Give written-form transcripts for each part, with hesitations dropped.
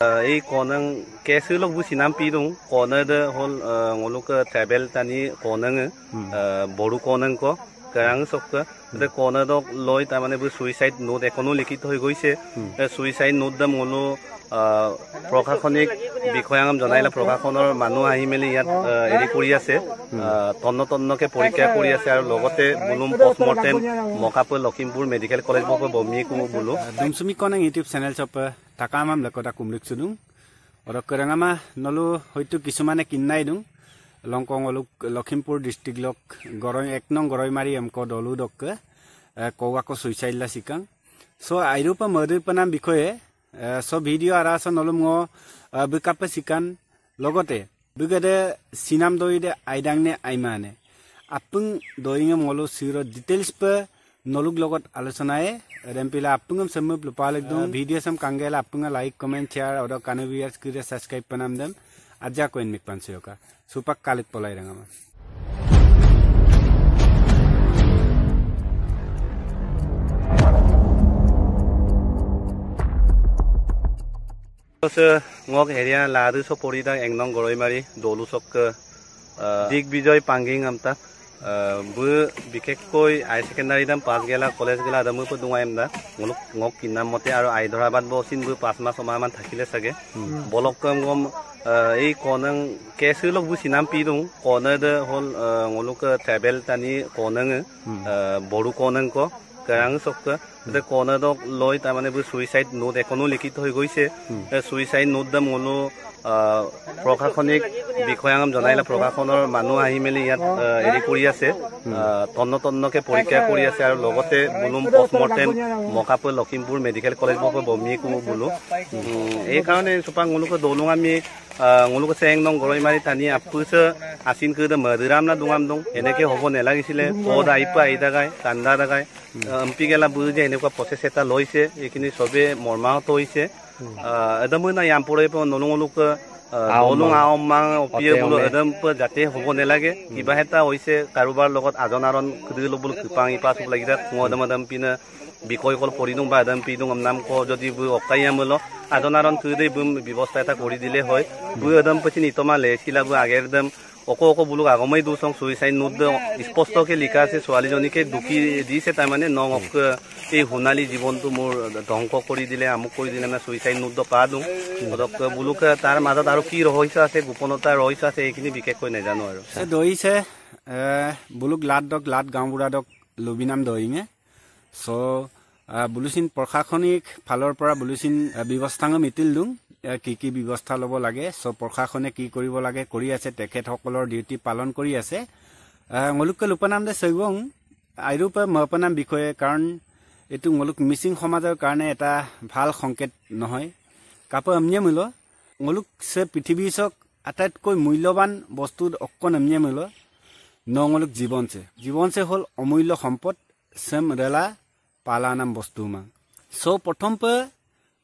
এই কনং কেসুলক বু সিনাম পিদুং কনদ হল ngoluk travel tani konang boru konang ko karang sokka de konadok loi ta mane bu suicide note ekono likit hoi goise suicide note dam ngolo প্ৰশাসনিক বিষয়াঙ্গম জনাইলা প্ৰশাসনৰ মানুহ আহি মেলি ইয়াত এৰি কৰি আছে তন্নকে পৰীক্ষা কৰি আছে আৰু লগতে Blum post-mortem মকাপুৰ Lakhimpur medical college বক বমি কো বুলু দুমসুমি কনং ইউটিউব চেনেল চপ টাকামাম লকটা কুমলিক সুদুং অৰ কৰঙামা নলু হয়তো কিছুমানে কিন্নাই দুং লংকং অলুক লখিমপুৰ ডিস্ট্ৰিক্ট লক গৰৈ 1 নং গৰৈমাৰী এমক দলু দক কওয়াকো সুইসাইডলা সিকাং সো আইৰুপা মদুপনাম বিষয়ে সব ভিডিও আৰাছ নলুম বিকাপ সিকান লগতে বিগদে সিনাম দইদে আইদাংনে আইমানে আপুং দইঙে মলো সিৰ ডিটেইলছ প নলুক লগত আলোচনায়ে ৰেম্পিলা আপুঙম সম প্লপালক দু ভিডিও সম কাংগেলা আপুঙা লাইক কমেন্ট শেয়াৰ অৰ কানভিয়াস কিৰে সাবস্ক্ৰাইব পনাম দেম আজা কোইন মিক পানসিয়কা সুপাক কালিক পলাই ৰঙামা ngok area ladu so porida engnong goroimari dolu sok dik bijoy panging amta bu bikekkoi high secondary dam pass gela college gela adamu pu dungaim da ngok kinam mote aru aidorabad bo sin bu 5 ma 6 ma man thakile sage bolok ngom ei konang kesulok bu sinam pidung konad hol ngoluk travel tani konang boru konang ko karang sokka de konadok loi ta mane bu suicide note ekono likit hoi goise suicide note dam ngolo প্ৰশাসনিক বিষয়াঙ্গম জনাইলা প্ৰশাসনৰ মানুহ আহি মেলি ইয়াত এৰি কৰি আছে তন্নকে পৰীক্ষা কৰি আছে আৰু লগতে Blum post-mortem মকাপুৰ Lakhimpur medical college বক বমি কো বুলু এই কাৰণে সুপাং ngoluk দলুং আমি ngoluk চেং নং গৰৈমাৰী টানি আপুছ আসিন কদ মদুরাম না দুঙাম দং এনেকে হ'ব নেলাগিছিলে পদ আইপা আইদাগাই কান্দা দাগাই এমপি গেলা বুজে এনেকুৱা প্ৰচেছ এটা লৈছে এইখিনি সবে মৰ্মাহত হৈছে এদমনা ইয়ামপুৰে নলুঙলুক দলুং আওমাং অপিয়ে বুলু এদম যাতে হ'ব নেলাগে কিবা এটা হৈছে কাৰোবাৰ লগত আজনাৰণ খুদিলো বুলু কৃপাং ইপাছ লাগিছে মদমদম পিনে বিষয় কল পৰিদুং বা এদম পিদুং নাম ক যদি বু অকাইয়ামল আজনাৰণ খুদে বুম ব্যৱস্থা এটা কৰি দিলে হয় বু এদম পছি নিতমা লেছিলা বু আগেৰ দম অকো বুলু আগমই দুসং সুইসাইড নোট স্পষ্টকে লিখা আছে ছোৱালীজনীকে দুখী দিছে তাৰ মানে নংক এই হুনালী জীৱনটো মোৰ ধ্বংস কৰি দিলে আমুক কৰি দিলে না সুইসাইড নোট পা দিওঁ পদক বুলুক তাৰ মাজত আৰু কি ৰহস্য আছে গোপনতা ৰহস্য আছে এইখিনি বিশেষকৈ নাজানো আৰু দইছে বুলুক লাট গাঁওবুঢ়া দক লবিনাম দইঙে চ বুলুচিন প্ৰশাসনিক ফালৰ পৰা বুলুচিন ব্যৱস্থাঙ মিতিল দুং কি ব্যৱস্থা লব লাগে সব প্ৰশাসনে কি কৰিব লাগে কৰি আছে তেখেতসকলৰ ডিউটি পালন কৰি আছে ngoluk লুপনাম দে সৈগং আইৰুপা মপনাম বিষয়ে কাৰণ এটু ngoluk মিসিং সমাজৰ কাৰণে এটা ভাল সংকেত নহয় কাপ আমনিয়ে মূল ngoluk সে পৃথিৱীসক আটাইতকৈ মূল্যৱান বস্তু অকন আমনিয়ে মূল নngoluk জীৱনছে হল অমূল্য সম্পদ সেম ৰেলা পালানাম বস্তু মা সো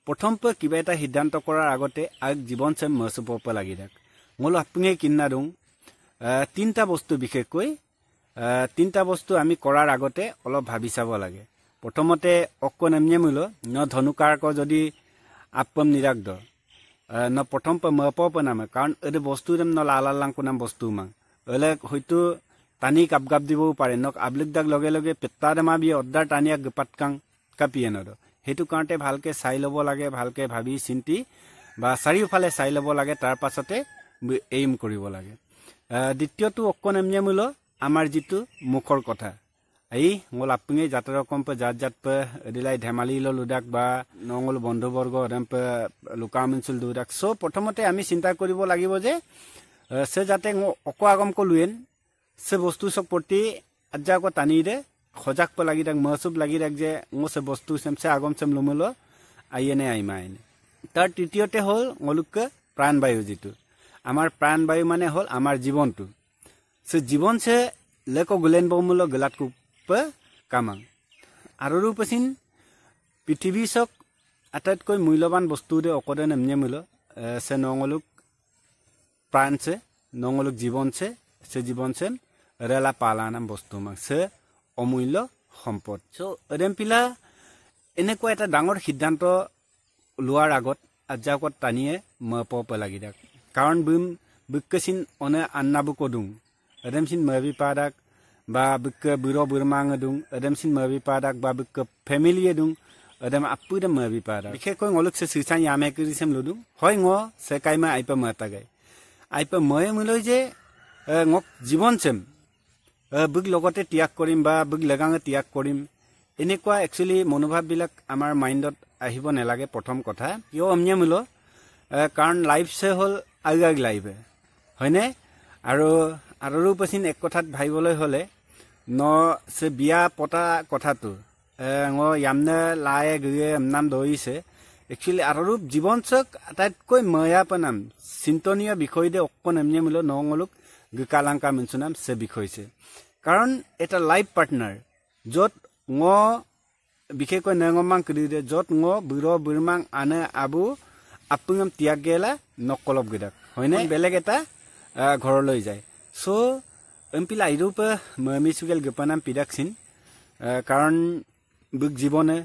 প্ৰথম কিবা এটা সিদ্ধান্ত কৰাৰ আগতে আগ জীৱন চেম মসুপ লাগি থাক মল আপুনি কিন্না দং তিনটা বস্তু বিশেষকৈ তিনটা বস্তু আমি কৰাৰ আগতে অলপ ভাবি চাব লাগে প্ৰথমতে অকন এমনে মূল ন ধনুকাৰক যদি আপম নিৰাগদ ন প্ৰথম মপ নাম কাৰণ এই বস্তু ন লালালাং কোনাম বস্তু মা এলে হয়তো টানি কাপগাপ দিবও পাৰে নক আবলিক দাগ লগে পেটা দেমা বি অৰ্ডাৰ টানিয়া গপাতকাং কাপিয়ে নদ হেতু কাৰণতে ভালকে চাই লব লাগে ভালকে ভাবি চিন্তি বা চাৰিওফালে চাই লব লাগে তাৰ পাছতে এইম কৰিব লাগে দ্বিতীয়টো অকন এমনে মূল আমাৰ জিতু মুখৰ কথা এই মল আপুনি জাতৰ কম্প জাত দিলাই ধেমালি লুদাক বা নংল বন্ধুবৰ্গ এম্প লুকামিনসুল দুদাক সো প্ৰথমতে আমি চিন্তা কৰিব লাগিব যে সে যাতে অক আগম কলুয়েন সে বস্তু সক প্ৰতি আজ্জাক টানি দে খজাক প লাগি থাক মহসুব লাগি থাক যে সে বস্তু সেমছে আগম সেম লুমুল আইনে আইমাইনে তাৰ তৃতীয়তে হল ngoluk প্ৰাণবায়ু জিতু আমাৰ প্ৰাণবায়ু মানে হল আমাৰ জীৱনটো সে জীৱন সে লেক গুলেন বমুল গলাত কুপ কামাং আৰু ৰূপসিন পৃথিৱীসক আটাইতকৈ মূল্যৱান বস্তু দে অকদে নেমনে মূল সে ngoluk প্ৰাণছে ngoluk জীৱনছে সে জীৱনছে ৰেলা পালানাম বস্তু মাং সে অমূল্য সম্পদ সো ৰেম্পিলা এনেকুৱা এটা ডাঙৰ সিদ্ধান্ত লোৱাৰ আগত ajakot taniye mapo pelagidak karon bum bukkesin one annabu kodung ademsin mabi padak ba bukke buro burmang dung ademsin mabi padak ba bukke family dung adem apuda mabi padak bikhekoi ngoluk se susan yame kurisem ludung hoy ngo se kaima aipa matagai aipa moye muloi je ngok জীবন sem book লগতে ত্যাগ কৰিম বা book লগাঙে ত্যাগ কৰিম এনেকুৱা actually মনোভাৱ বিলাক আমাৰ মাইন্ডত আহিব নালাগে প্ৰথম কথা কিয় অমনিয়া মূল কাৰণ লাইফ সে হল আগাগ লাইফ হয়নে আৰু পছিন এক কথাত ভাইবলৈ হলে ন সে বিয়া পতা কথাটো ঙ ইয়ামনে লায়ে গয়ে নাম দইছে একচুয়ালি আৰু জীৱন চক আটাইতকৈ ময়াপনাম চিন্তনীয় বিষয় দে অকন এমনিয়া মূল নঙলুক গকালাংকা মনসুনাম সে বিষয়ছে কাৰণ এটা লাইফ পার্টনার যত ঙ বিশেষকৈ নেঙমাং করিদে যত ঙ বুড়ো বুড়মাং আনে আবু আপুঙম ত্যাগ গেলা নকলব গিদাক হয়নে বেলেগ এটা ঘৰলৈ যায় সো এমপিলা ইৰূপ মিসুগেল গপানাম পিদাকসিন কাৰণ বুক জীবনে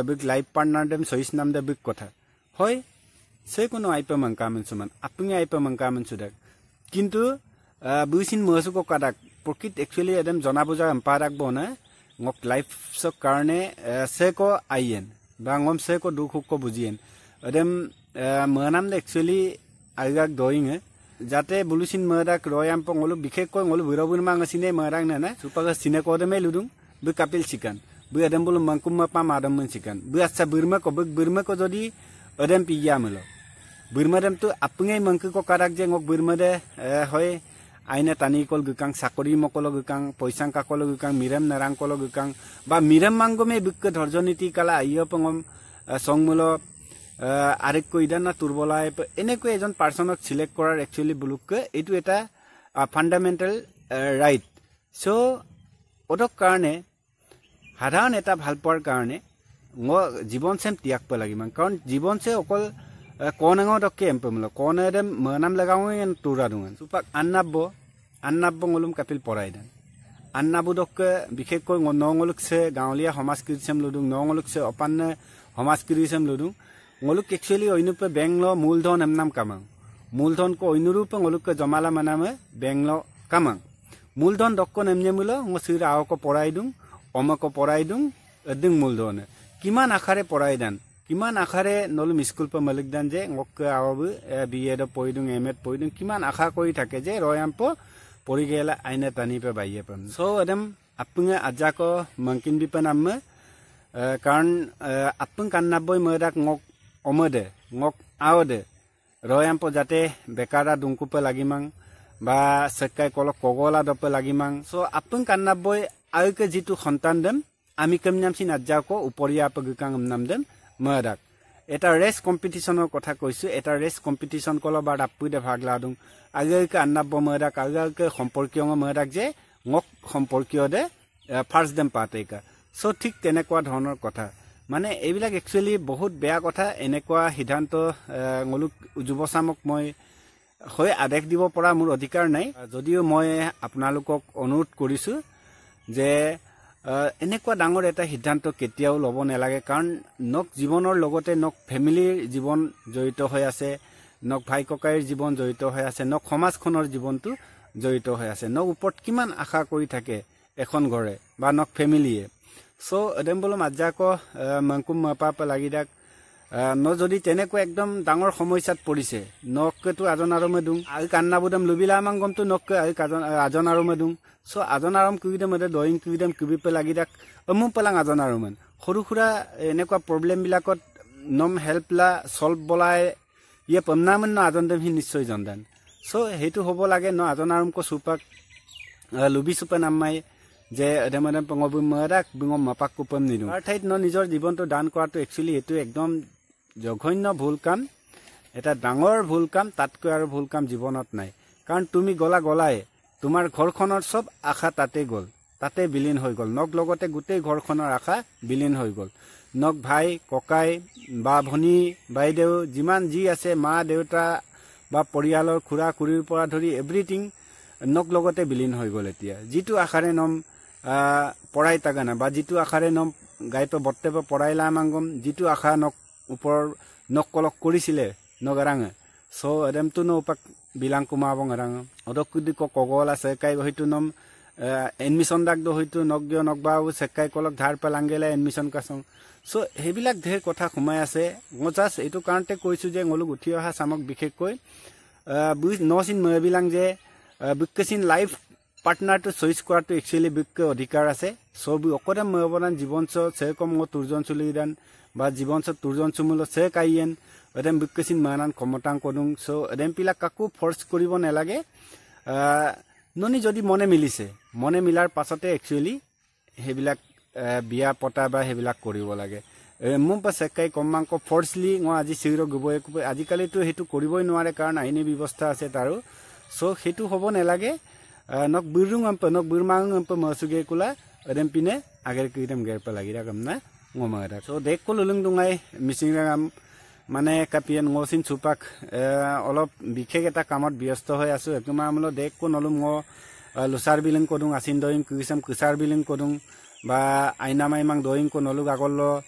বুক লাইফ পার্টনার দেম সইস নাম দে বুক কথা হয় সে কোনো আইপমাং কামনসুমান আপুঙে আইপমাং কামনসুদাক কিন্তু বুইসিন মহসুক কাদাক প্রকৃত একচুয়ালি এদম জনা বুজা এম্পারাক বনে ngok life sok karne seko ayen ba ngom seko dukh ko bujien adem manam actually agak doing jate bulusin madak royam pongolu bikhek ko ngolu birobun mangasine marak na na supaga sine ko de meludung bu kapil sikan bu adem bulu mangkum pa madam mun sikan bu asa birma ko jodi adem piya melo birma dem tu apungai mangku ko karak je ngok birma de hoy aine tani kol gukang sakori mokolo gukang poisang kakolo gukang miram narang kolo gukang ba miram mangome bukke dhorjoniti kala ayo pongom songmulo arek ko idana turbolae eneko ejon personok select korar actually bulukke etu eta fundamental right so odok karone haran eta bhalpor karone ngo jibon sem tiak pa lagiman karon jibon se okol konango dokke empemlo konedem manam lagawen turadungan supak annabbo ngolum kapil poraidan annabu dokke bikhekoi nongoluk se gaolia homaskirisem ludung nongoluk se opanne homaskirisem ludung ngoluk actually oinupe benglo मूलधन emnam kamang मूलधन ko oinurupe ngoluk ke jamala maname benglo kamang मूलधन dokko nemne mulo ngosira awko poraidung omako poraidung eding मूलधन kiman akhare poraidan kiman akhare nolum school pa malikdan je ngok awabu B.Ed poidung M.Ed poidung kiman akha koi thake je royampo porigela aina tani pe baiye pam so adam apunga ajako mangkin bi panamme karon apung kannaboi modak ngok omode ngok awde royampo jate bekara dungkupe lagimang ba sekai kolok kogola dope lagimang so apung kannaboi auke jitu khontan dem ami kemnyamsin ajako uporia pagukang namdem modak এটা race কম্পিটিশনৰ কথা কৈছো এটা ৰেস competition কলো বা আপুদে ভাগ লাদুং আগেকে আন্নাব মৰাক আগেকে সম্পৰ্কীয় মৰাক যে ngok সম্পৰ্কীয় দে ফাৰ্স্ট দেম পাতেকা সো ঠিক তেনেকুৱা ধৰণৰ কথা মানে এইবিলাক একচুয়ালি বহুত বেয়া কথা এনেকুৱা সিদ্ধান্ত ngoluk যুৱচামক মই হৈ আদেশ দিব পৰা মোৰ অধিকাৰ নাই যদিও মই আপোনালোকক অনুৰোধ কৰিছো যে এনেকুৱা ডাঙৰ এটা সিদ্ধান্ত কেতিয়াও লব নালাগে কাৰণ নক জীৱনৰ লগতে নক ফ্যামিলিৰ জীৱন জড়িত হৈ আছে নক ভাই ককাইৰ জীৱন জড়িত হৈ আছে নক সমাজখনৰ জীৱনটো জড়িত হৈ আছে নক ওপৰত কিমান আশা কৰি থাকে এখন ঘৰে বা নক ফ্যামিলিয়ে সো এডেম্বল মাজাকো মংকুম মাপা লাগিদাক ন যদি তেনেকুৱা একদম ডাঙৰ সমস্যাত পৰিছে নকটো আজন আৰু মেদুং আই কান্নাবুদম লুবিলা মাংগমটো নক আই আজন আৰু মেদুং সো আজন আৰম কুইদম মতে ডয়িং কুইদম কুবিপে লাগিদাক অমু পলাং আজন আৰু মান সৰু খুৰা এনেকুৱা প্ৰবলেম বিলাকত নম হেল্পলা সলভ বলাই ইয়ে পমনামন ন আজন দেম হি নিশ্চয় জনদান সো হেতু হ'ব লাগে ন আজন আৰম কো সুপাক লুবি সুপে নামাই যে এডেমডেম পঙবু মৰাক বিঙম মাপাক কুপম নিদু আৰ ঠাইত ন নিজৰ জীৱনটো দান কৰাটো একচুয়ালি এটো একদম জঘন্য ভুল কাম এটা ডাঙৰ ভুল কাম তাতকৈ আৰু ভুল কাম জীৱনত নাই কাৰণ তুমি গলাই তোমাৰ ঘৰখনৰ সব আশা তাতে গল তাতে বিলীন হৈ গল নক লগতে গুটেই ঘৰখনৰ আশা বিলীন হৈ গল নক ভাই ককাই বা ভনী বাইদেউ যিমান যি আছে মা দেউতা বা পৰিয়ালৰ খুৰা খুৰীৰ পৰা ধৰি এভৰিথিং নক লগতে বিলীন হৈ গল এতিয়া যিটো আশাৰে নম পঢ়াই তাগানা বা যিটো আশাৰে নম গাইপ বৰ্তেব পঢ়াইলা মাংগম যিটো আশা নক ওপৰ nokkolok korisile nogarang so adem tu no pak bilang kumabong arang odok kudi ko kogola sekai hoitu nom admission dak do hoitu nogyo nogbau sekai kolok dhar palangela admission kasong so hebilak dher kotha khumai ase ngojas etu karante koisu je ngoluk uthi oha samok bikhek koi bu nosin mebilang je bukkesin life partner to choice কৰাটো actually বিক্কে অধিকাৰ আছে সব অকদম মবনান জীবনছ সেকম গ তুরজন চুলিদান বা জীবনছ তুরজন চুমুল সে কাইয়েন এদম বিক্কেসিন মানান ক্ষমতাং কদুং so এদম পিলা কাকু force কৰিব নেলাগে ননি যদি মনে মিলাৰ পাছতে actually হেবিলাক বিয়া পটা বা হেবিলাক কৰিব লাগে মুম পা সেকাই কমাংক ফোৰ্সলি গ আজি সিৰো গবয় আজিকালি তো হেতু কৰিবই নোৱাৰে কাৰণ আইনী ব্যৱস্থা আছে তাৰো সো হেতু হ'ব নেলাগে nok burung ampe nok burmang ampe masuge kula adem pine agar kitam ger pa lagi rakam na ngomara so dek ko lulung dungai missing ram mane kapian ngosin supak olop bikhek eta kamot byasto hoy asu ekuma amlo dek ko nolum ngo lusar biling kodung asin doing kisam kusar biling kodung ba aina mai mang doing ko noluk agollo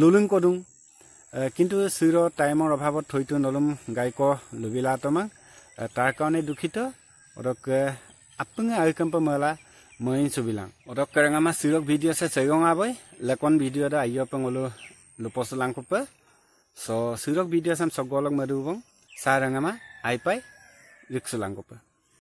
lulung kodung কিন্তু সিরো টাইমৰ অভাৱত থৈতো নলম গায়ক লুবিলা তমা তাৰ কাৰণে দুখিত odok apenge aikampa mala main subilang odok karangama sirok video se segonga boy lekon video da ayo pengolo luposulang kopa so sirok video sam sogolok madubong sarangama aipai riksulang kopa